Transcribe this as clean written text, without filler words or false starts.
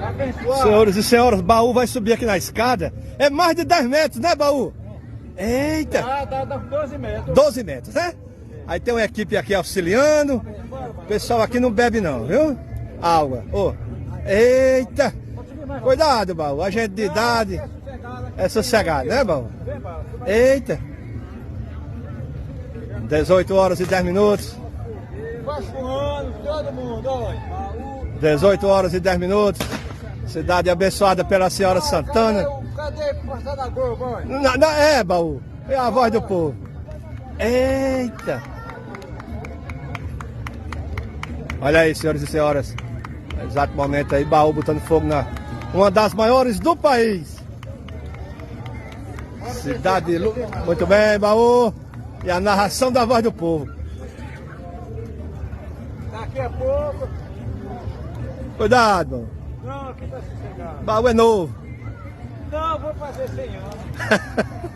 Abençoado. Senhoras e senhores, Baú vai subir aqui na escada. É mais de 10 metros, né, Baú? Eita! Dá 12 metros. 12 metros, né? Aí tem uma equipe aqui auxiliando. O pessoal aqui não bebe não, viu? Água. Ô. Eita! Cuidado, Baú. A gente de idade é sossegado, né, Baú? Eita! 18 horas e 10 minutos. Vascoano, todo mundo, olha. 18 horas e 10 minutos. Cidade abençoada pela Senhora Santana. Cadê o passar da Globo, olha? É, Baú. É a voz do povo. Eita! Olha aí, senhoras e senhoras. Exato momento aí, Baú botando fogo na uma das maiores do país. Cidade de Lu... Muito bem, Baú. E a narração da voz do povo. Daqui a pouco. Cuidado, Baú. Não, aqui tá sossegado. Baú é novo. Não, vou fazer 100 anos.